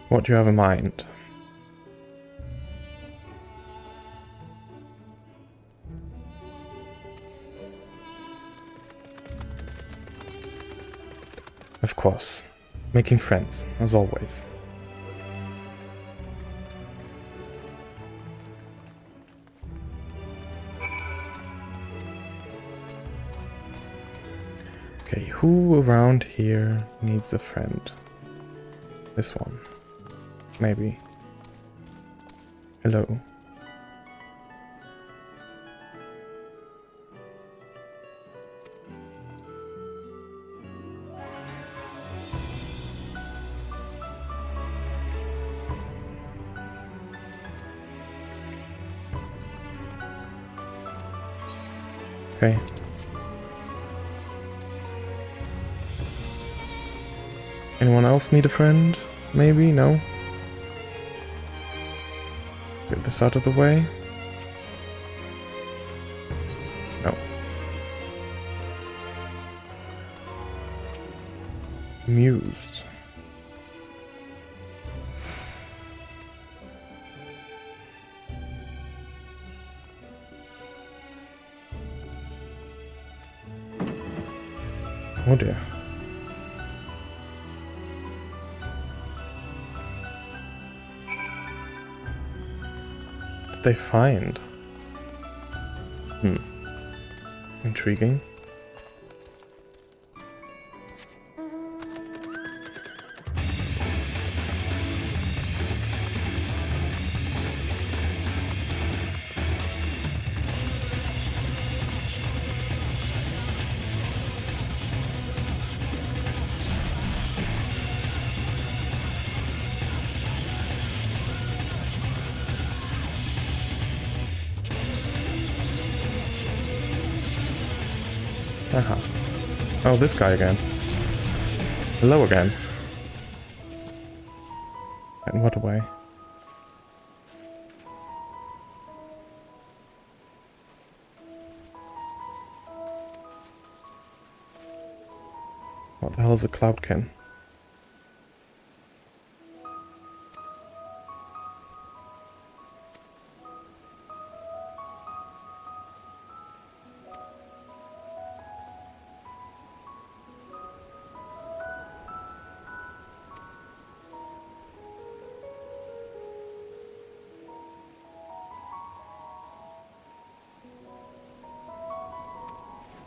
What do you have in mind? Of course. Making friends, as always. Okay, who around here needs a friend? This one. Maybe. Hello. Okay. Anyone else need a friend? Maybe? No? Get this out of the way. No. Amused. Oh dear. What did they find? Intriguing. Aha. Oh, this guy again. Hello again. In what way? What the hell is a cloudkin?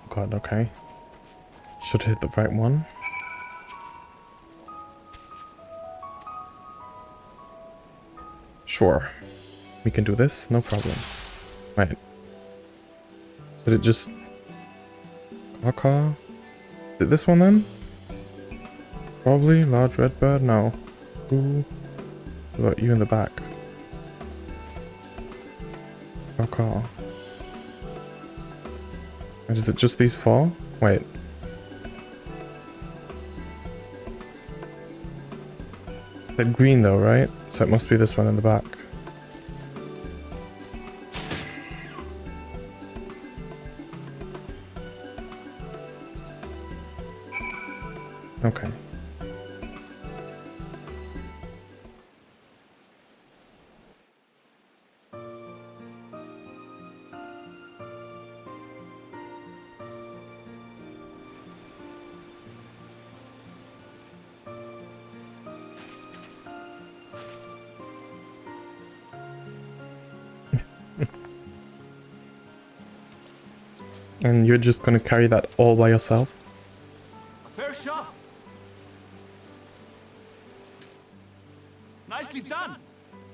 God, okay. Should hit the right one. Sure. We can do this, no problem. Right. Did it just... Caw? Is it this one then? Probably. Large red bird? No. Who? What about you in the back? Caw. And is it just these four? Wait. They're green though, right? So it must be this one in the back. Okay. And you're just gonna carry that all by yourself? A fair shot. Nicely done.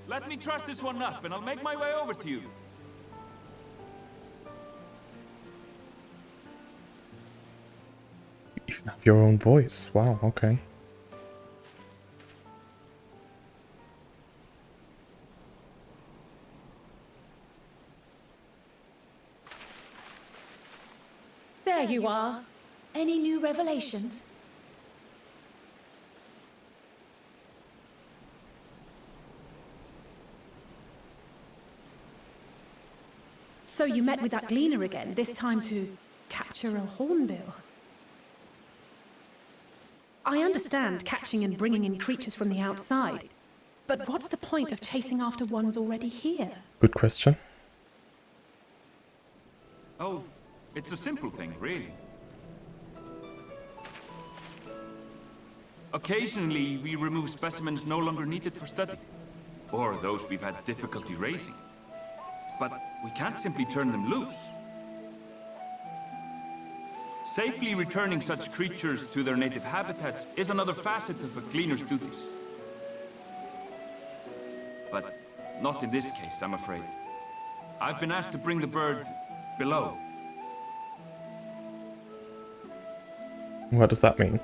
Let me truss this one up and I'll make my way over to you. You even have your own voice. Wow, okay. There you are. Any new revelations? So you met with that gleaner again, this time to capture a hornbill. I understand catching and bringing in creatures from the outside, But what's the point of chasing after ones already here? Good question. Oh, it's a simple thing, really. Occasionally, we remove specimens no longer needed for study, or those we've had difficulty raising. But we can't simply turn them loose. Safely returning such creatures to their native habitats is another facet of a cleaner's duties. But not in this case, I'm afraid. I've been asked to bring the bird below. What does that mean?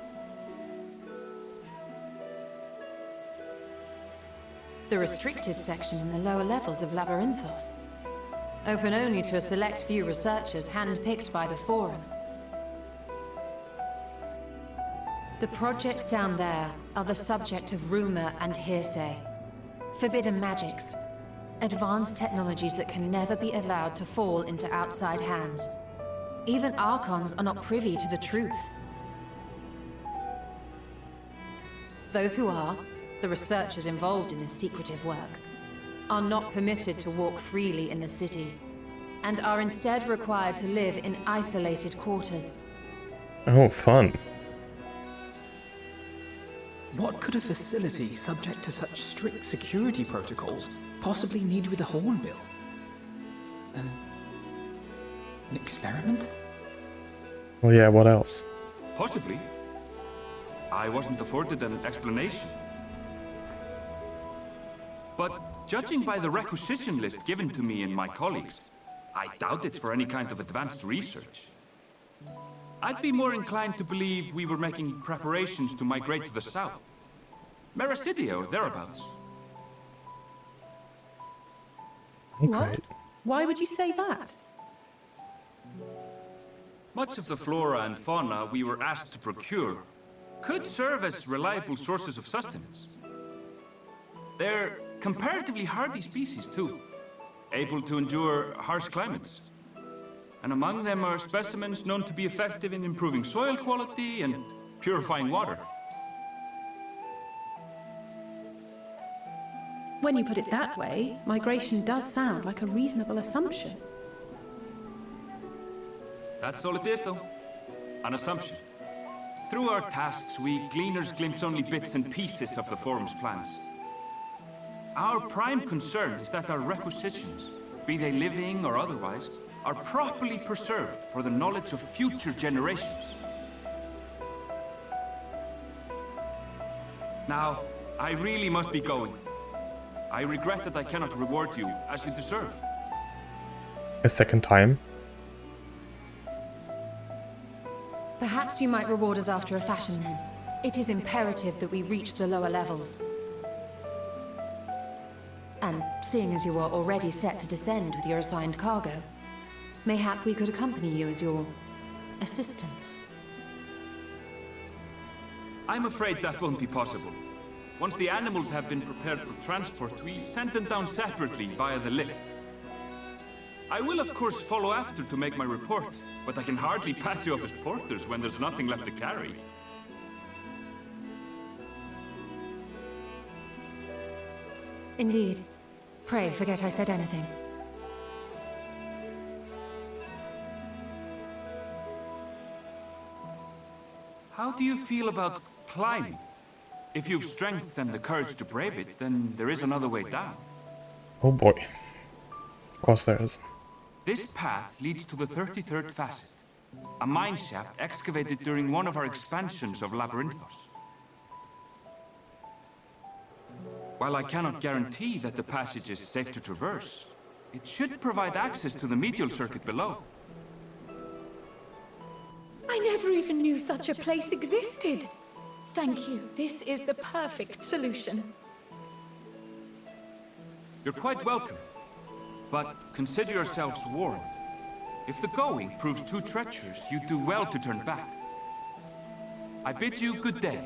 The restricted section in the lower levels of Labyrinthos. Open only to a select few researchers handpicked by the Forum. The projects down there are the subject of rumor and hearsay. Forbidden magics. Advanced technologies that can never be allowed to fall into outside hands. Even Archons are not privy to the truth. Those who are, the researchers involved in this secretive work, are not permitted to walk freely in the city, and are instead required to live in isolated quarters. Oh, fun. What could a facility subject to such strict security protocols possibly need with a hornbill? An experiment? Well, yeah, what else? Possibly. I wasn't afforded an explanation. But judging by the requisition list given to me and my colleagues, I doubt it's for any kind of advanced research. I'd be more inclined to believe we were making preparations to migrate to the south. Mericidio, or thereabouts. What? Why would you say that? Much of the flora and fauna we were asked to procure could serve as reliable sources of sustenance. They're comparatively hardy species, too, able to endure harsh climates. And among them are specimens known to be effective in improving soil quality and purifying water. When you put it that way, migration does sound like a reasonable assumption. That's all it is, though. An assumption. Through our tasks, we gleaners glimpse only bits and pieces of the Forum's plans. Our prime concern is that our requisitions, be they living or otherwise, are properly preserved for the knowledge of future generations. Now, I really must be going. I regret that I cannot reward you as you deserve. A second time? Perhaps you might reward us after a fashion then. It is imperative that we reach the lower levels. And seeing as you are already set to descend with your assigned cargo, mayhap we could accompany you as your assistants. I'm afraid that won't be possible. Once the animals have been prepared for transport, we send them down separately via the lift. I will of course follow after to make my report, but I can hardly pass you off as porters when there's nothing left to carry. Indeed. Pray forget I said anything. How do you feel about climbing? If you've strength and the courage to brave it, then there is another way down. Oh boy. Of course there is. This path leads to the 33rd facet, a mine shaft excavated during one of our expansions of Labyrinthos. While I cannot guarantee that the passage is safe to traverse, it should provide access to the medial circuit below. I never even knew such a place existed. Thank you. This is the perfect solution. You're quite welcome, but consider yourselves warned. If the going proves too treacherous, you do well to turn back. I bid you good day.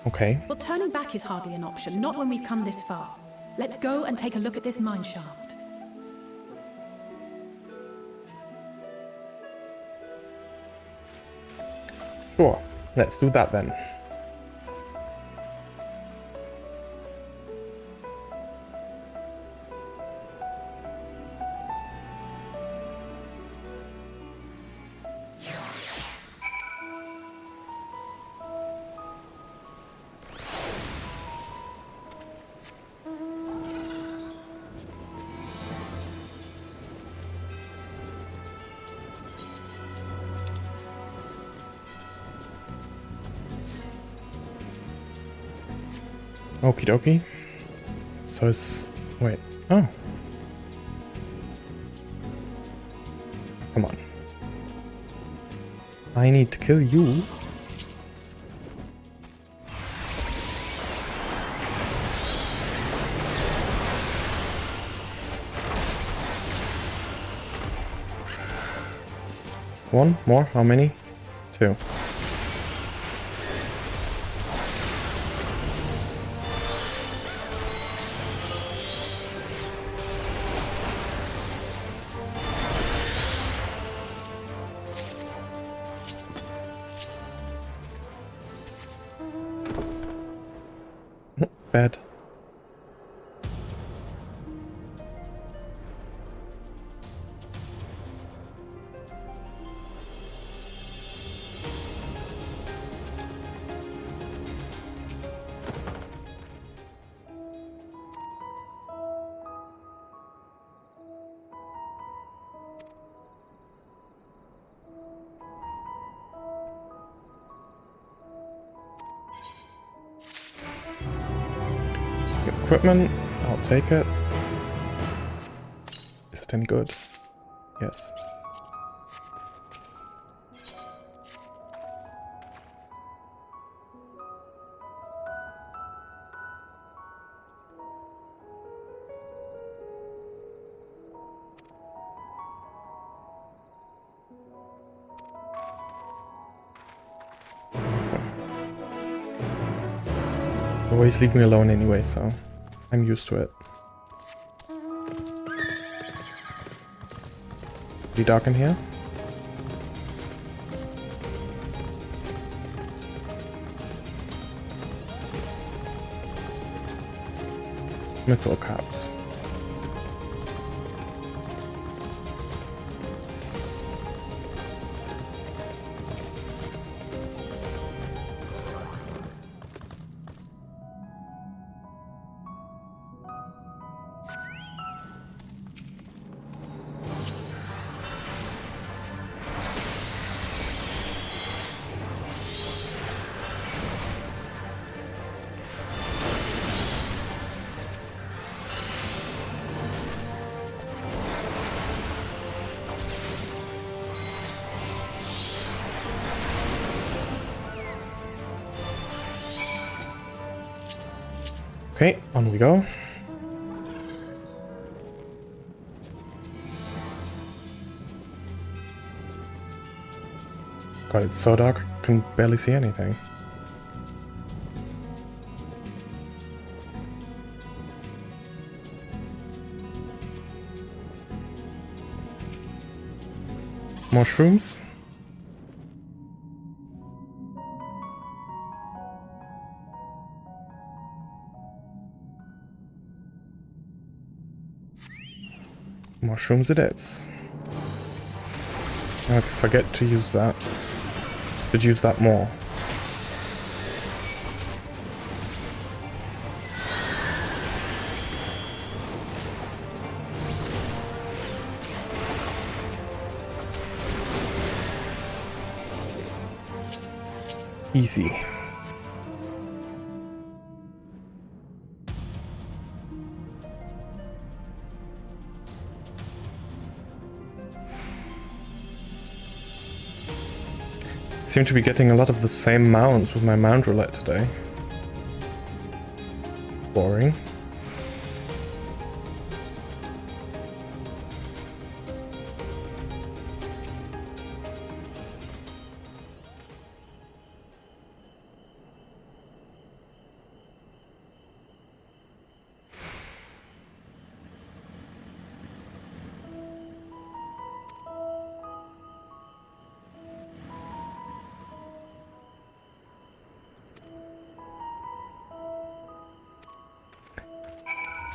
Okay. Well, turning back is hardly an option, not when we've come this far. Let's go and take a look at this mine shaft. Sure, let's do that then. Okie dokie. So it's... wait. Oh. Come on. I need to kill you. One more? How many? Two. Bad. Equipment, I'll take it. Is it any good? Yes. Always leave me alone anyway, so I'm used to it. Be dark in here? Metal caps. Okay, on we go. God, it's so dark, I can barely see anything. Mushrooms? Mushrooms it is. I forget to use that. Should use that more. Easy. Seem to be getting a lot of the same mounts with my mount roulette today. Boring.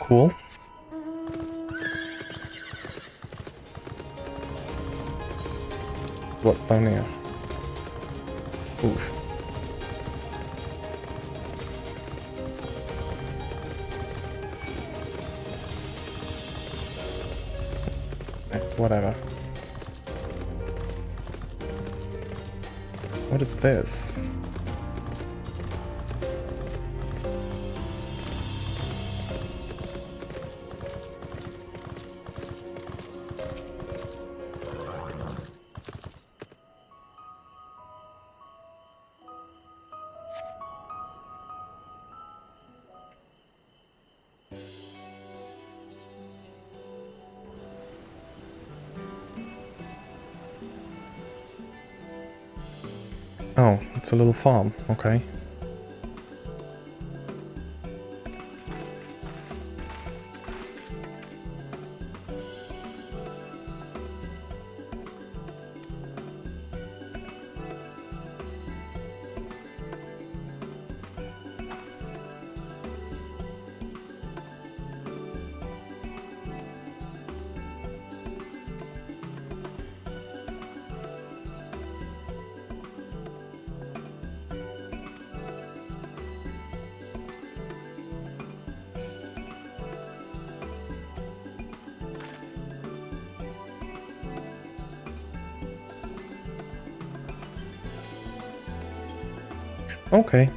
Cool. What's down here? Oof. Whatever. What is this? Oh, it's a little farm, okay. Okay.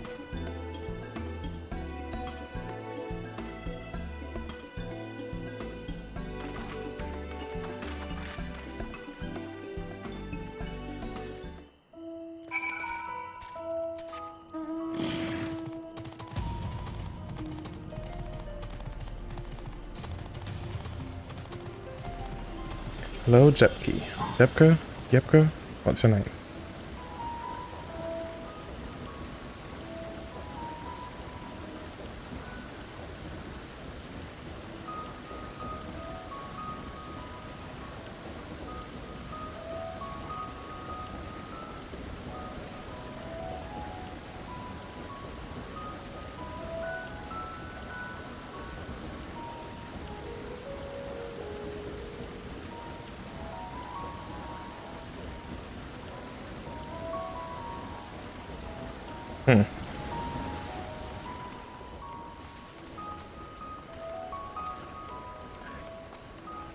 Hello, Jepke. Jepka? Jepka? What's your name?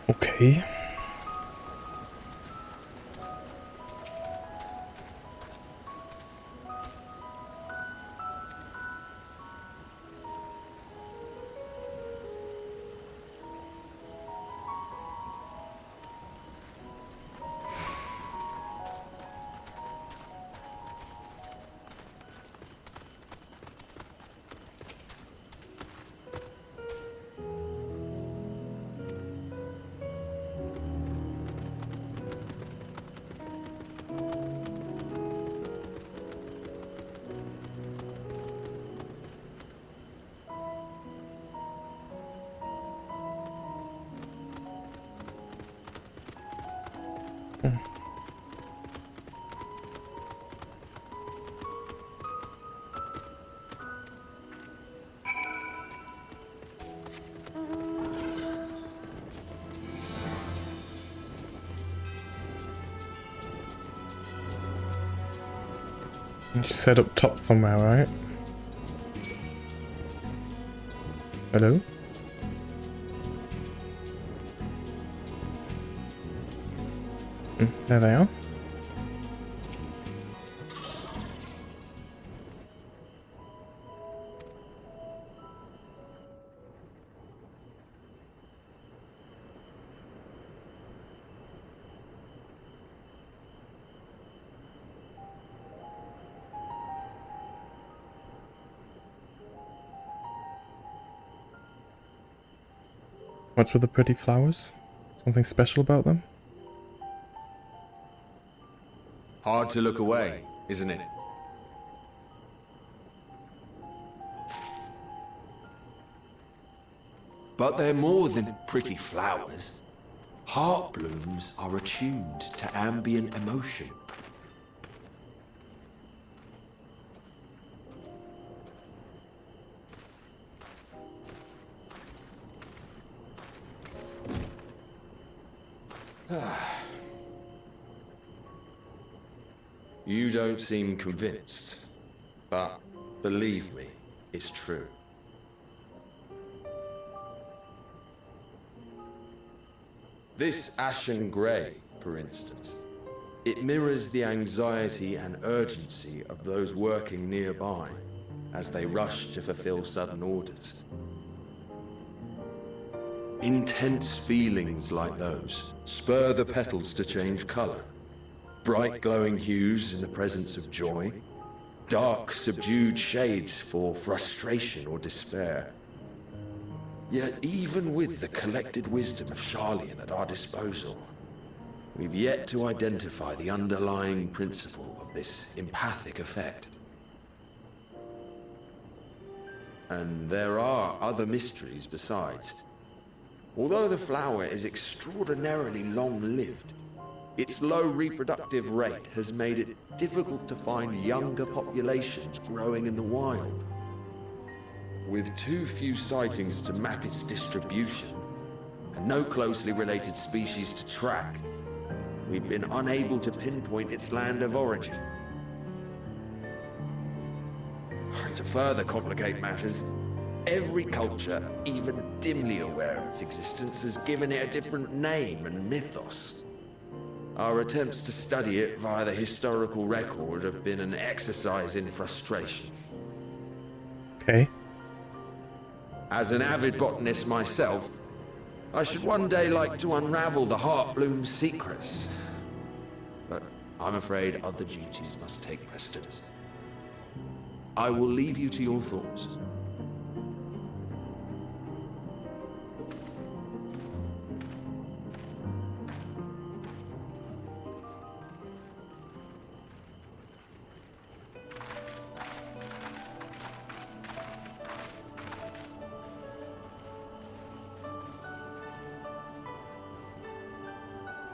Okay. You set up top somewhere, right? Hello? There they are. What's with the pretty flowers? Something special about them? Hard to look away, isn't it? But they're more than pretty flowers. Heart blooms are attuned to ambient emotion. You don't seem convinced, but believe me, it's true. This ashen grey, for instance, it mirrors the anxiety and urgency of those working nearby as they rush to fulfill sudden orders. Intense feelings like those spur the petals to change colour. Bright glowing hues in the presence of joy, dark subdued shades for frustration or despair. Yet even with the collected wisdom of Charlian at our disposal, we've yet to identify the underlying principle of this empathic effect. And there are other mysteries besides. Although the flower is extraordinarily long-lived, its low reproductive rate has made it difficult to find younger populations growing in the wild. With too few sightings to map its distribution, and no closely related species to track, we've been unable to pinpoint its land of origin. To further complicate matters, every culture, even dimly aware of its existence, has given it a different name and mythos. Our attempts to study it via the historical record have been an exercise in frustration. Okay. As an avid botanist myself, I should one day like to unravel the Heartbloom's secrets. But I'm afraid other duties must take precedence. I will leave you to your thoughts.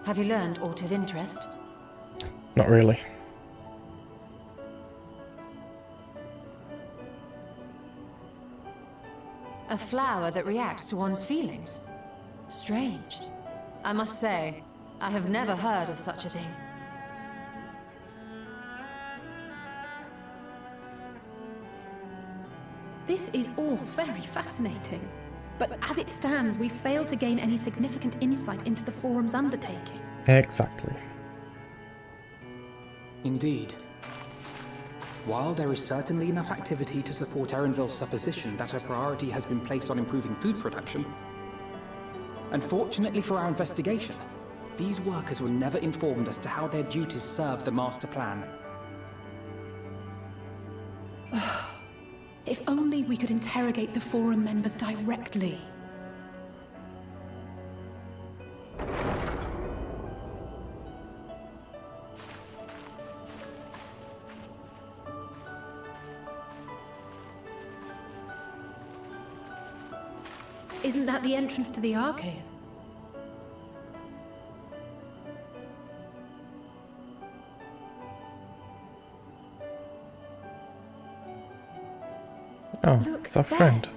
Have you learned aught of interest? Not really. A flower that reacts to one's feelings? Strange. I must say, I have never heard of such a thing. This is all very fascinating. But as it stands, we've failed to gain any significant insight into the Forum's undertaking. Exactly. Indeed. While there is certainly enough activity to support Erenville's supposition that a priority has been placed on improving food production, unfortunately for our investigation, these workers were never informed as to how their duties serve the master plan. If only we could interrogate the Forum members directly. Isn't that the entrance to the Arcane? Oh, Look, it's our there. friend.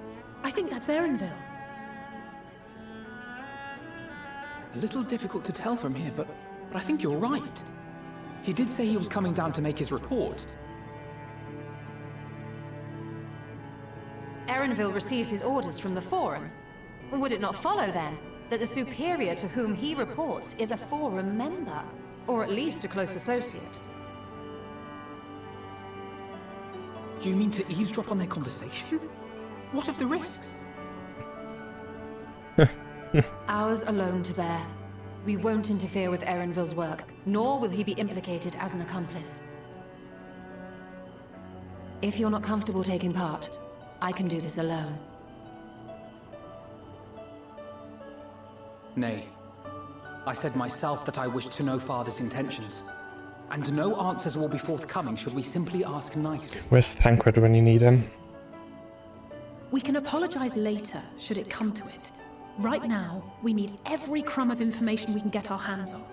I think that's Erenville. A little difficult to tell from here, but I think you're right. He did say he was coming down to make his report. Erenville receives his orders from the Forum. Would it not follow, then, that the superior to whom he reports is a Forum member? Or at least a close associate? You mean to eavesdrop on their conversation? What of the risks? Ours alone to bear. We won't interfere with Erenville's work, nor will he be implicated as an accomplice. If you're not comfortable taking part, I can do this alone. Nay. I said myself that I wished to know Father's intentions. And no answers will be forthcoming should we simply ask nicely. Where's Thancred when you need him? We can apologize later, should it come to it. Right now, we need every crumb of information we can get our hands on.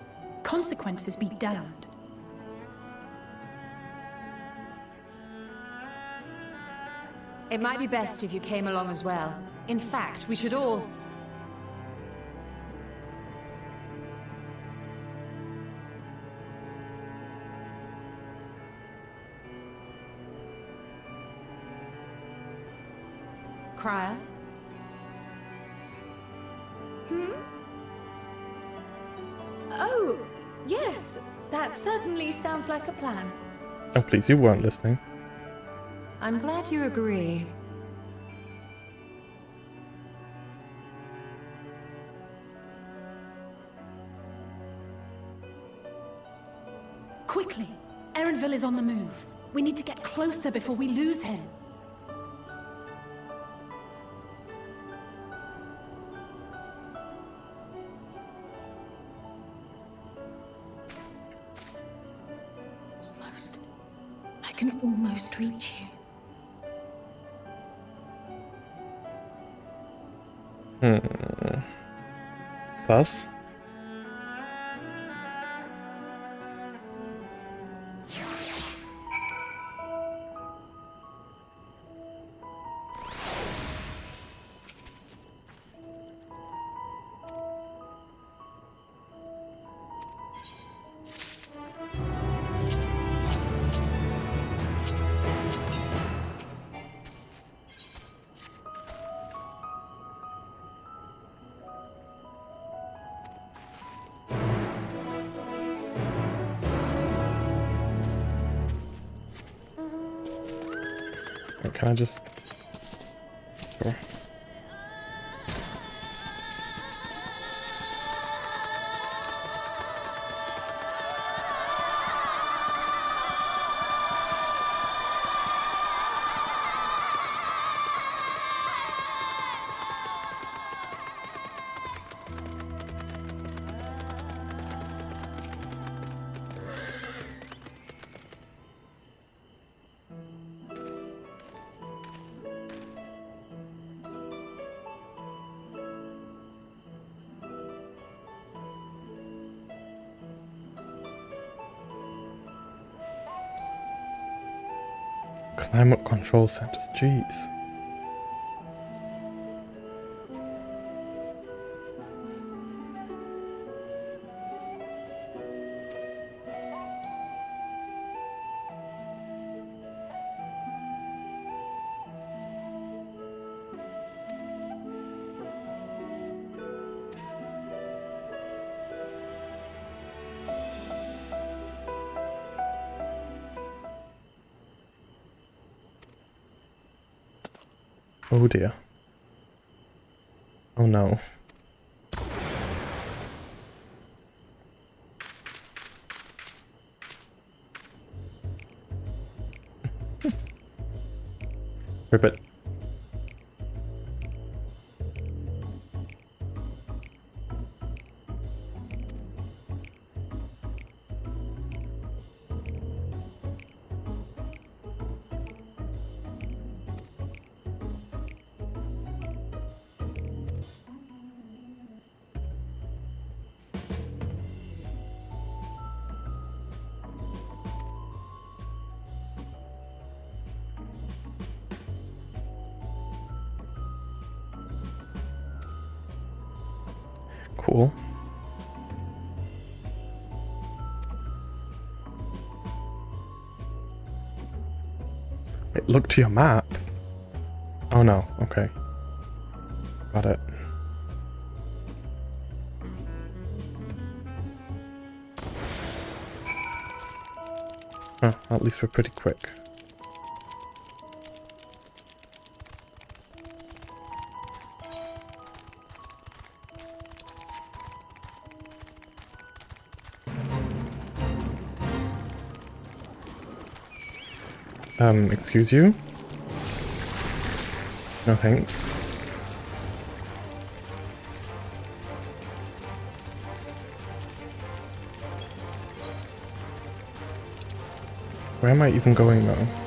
Consequences be damned. It might be best if you came along as well. In fact, we should all... Crier? Oh, yes. That certainly sounds like a plan. Oh, please, you weren't listening. I'm glad you agree. Quickly! Erenville is on the move. We need to get closer before we lose him. Almost. I can almost reach you. Sus? Can I just... Sure. Climate control centers, jeez. Oh dear. Oh no. Ribbit. Cool. Wait, look to your map. Oh no, okay. Got it. Oh, at least we're pretty quick. Excuse you? No thanks. Where am I even going though?